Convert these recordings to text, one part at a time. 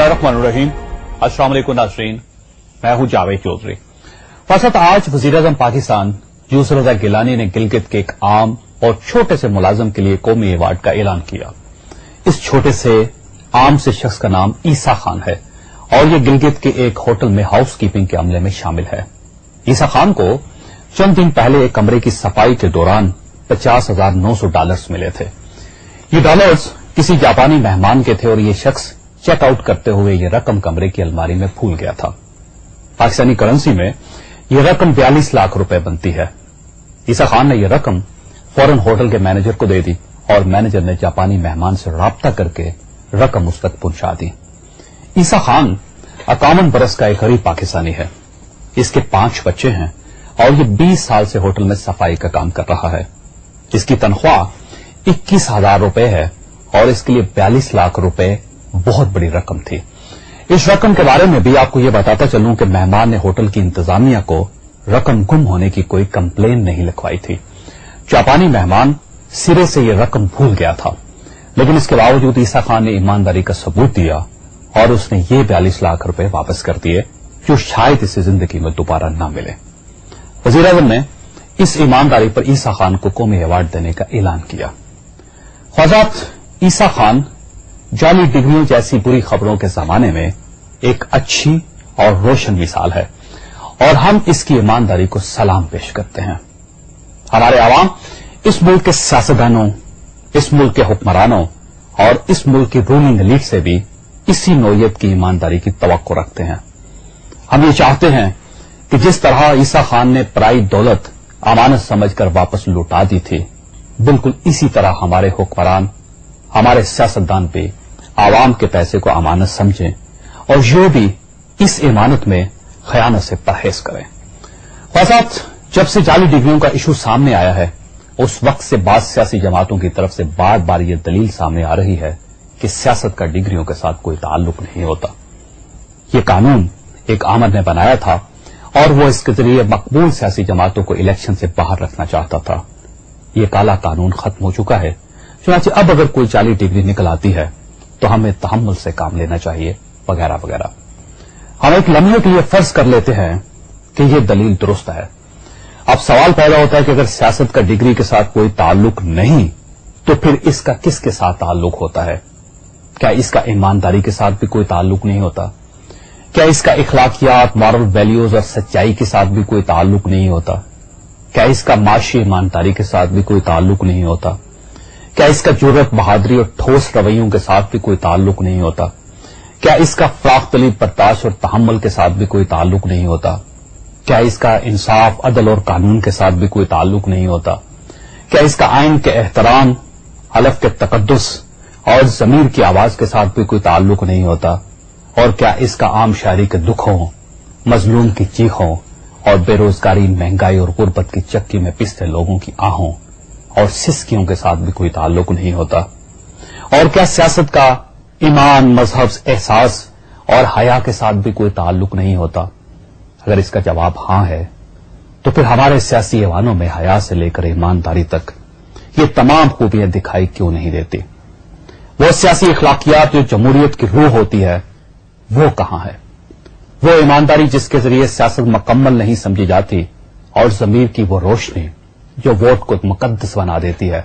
बिस्मिल्लाहिर्रहमानिर्रहीम। अस्सलाम वालेकुम नाज़रीन, मैं हूं जावेद चौधरी। फर्स्ट आज वज़ीर-ए-आज़म पाकिस्तान यूसुफ रज़ा गिलानी ने गिलगित के एक आम और छोटे से मुलाजिम के लिए कौमी अवार्ड का ऐलान किया। इस छोटे से आम से शख्स का नाम ईसा खान है और ये गिलगित के एक होटल में हाउस कीपिंग के अमले में शामिल है। ईसा खान को चंद दिन पहले एक कमरे की सफाई के दौरान $50,900 मिले थे। ये डॉलर्स किसी जापानी मेहमान के थे और ये शख्स चेकआउट करते हुए ये रकम कमरे की अलमारी में भूल गया था। पाकिस्तानी करेंसी में ये रकम 42 लाख रुपए बनती है। ईसा खान ने ये रकम फौरन होटल के मैनेजर को दे दी और मैनेजर ने जापानी मेहमान से राब्ता करके रकम उस तक पहुंचा दी। ईसा खान 51 बरस का एक गरीब पाकिस्तानी है। इसके 5 बच्चे हैं और ये 20 साल से होटल में सफाई का काम कर रहा है। इसकी तनख्वाह 21,000 रुपए है और इसके लिए 42 लाख रुपए बहुत बड़ी रकम थी। इस रकम के बारे में भी आपको ये बताता चलूं कि मेहमान ने होटल की इंतजामिया को रकम गुम होने की कोई कंप्लेन नहीं लिखवाई थी। जापानी मेहमान सिरे से ये रकम भूल गया था, लेकिन इसके बावजूद ईसा खान ने ईमानदारी का सबूत दिया और उसने ये 42 लाख रुपए वापस कर दिए जो शायद इसे जिंदगी में दोबारा न मिले। वज़ीर-ए-आज़म ने इस ईमानदारी पर ईसा खान को कौमी अवार्ड देने का ऐलान किया। ख्वाजात, ईसा खान जाली डिग्रियों जैसी बुरी खबरों के जमाने में एक अच्छी और रोशन मिसाल है और हम इसकी ईमानदारी को सलाम पेश करते हैं। हमारे आवाम इस मुल्क के सियासतदानों, इस मुल्क के हुक्मरानों और इस मुल्क की रूलिंग एलीट से भी इसी नौयत की ईमानदारी की तवक्को रखते हैं। हम ये चाहते हैं कि जिस तरह ईसा खान ने पराई दौलत अमानत समझकर वापस लौटा दी थी, बिल्कुल इसी तरह हमारे हुक्मरान, हमारे सियासतदान भी आवाम के पैसे को अमानत समझें और जो भी इस इमानत में खयानत से परहेज करें। ख्वाजात, जब से जाली डिग्रियों का इशू सामने आया है, उस वक्त से बाद सियासी जमातों की तरफ से बार बार ये दलील सामने आ रही है कि सियासत का डिग्रियों के साथ कोई ताल्लुक नहीं होता। ये कानून एक आमद ने बनाया था और वो इसके जरिए मकबूल सियासी जमातों को इलेक्शन से बाहर रखना चाहता था। ये काला कानून खत्म हो चुका है। चुनांचे अब अगर कोई जाली डिग्री निकल आती है तो हमें तहम्मुल से काम लेना चाहिए, वगैरह वगैरह। हम एक लम्हे के लिए फर्ज कर लेते हैं कि यह दलील दुरुस्त है। अब सवाल पैदा होता है कि अगर सियासत का डिग्री के साथ कोई ताल्लुक नहीं तो फिर इसका किसके साथ ताल्लुक होता है? क्या इसका ईमानदारी के साथ भी कोई ताल्लुक नहीं होता? क्या इसका इखलाकियात, मॉरल वैल्यूज और सच्चाई के साथ भी कोई ताल्लुक नहीं होता? क्या इसका माशी ईमानदारी के साथ भी कोई ताल्लुक नहीं होता? क्या इसका जुर्रत, बहादुरी और ठोस रवैयों के साथ भी कोई ताल्लुक नहीं होता? क्या इसका फराख तलीब बर्दाश्त और तहम्मुल के साथ भी कोई ताल्लुक नहीं होता? क्या इसका इंसाफ, अदल और कानून के साथ भी कोई ताल्लुक नहीं होता? क्या इसका आइन के एहतराम, हलफ के तकद्दुस और ज़मीर की आवाज के साथ भी कोई ताल्लुक नहीं होता? और क्या इसका आम शायरी के दुखों, मजलूम की चीखों और बेरोजगारी, महंगाई और गुर्बत की चक्की में पिसते लोगों की आहों और सिसकियों के साथ भी कोई ताल्लुक नहीं होता? और क्या सियासत का ईमान, मजहब, एहसास और हया के साथ भी कोई ताल्लुक नहीं होता? अगर इसका जवाब हां है तो फिर हमारे सियासी ऐवानों में हया से लेकर ईमानदारी तक ये तमाम खूबियां दिखाई क्यों नहीं देती? वो सियासी इखलाकियात जो जमहूरियत की रूह होती है, वो कहां है? वो ईमानदारी जिसके जरिए सियासत मुकम्मल नहीं समझी जाती और ज़मीर की वो रोशनी जो वोट को मुकद्दस बना देती है,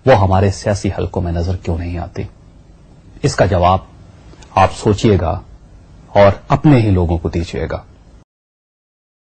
वो हमारे सियासी हलकों में नजर क्यों नहीं आती? इसका जवाब आप सोचिएगा और अपने ही लोगों को दीजिएगा।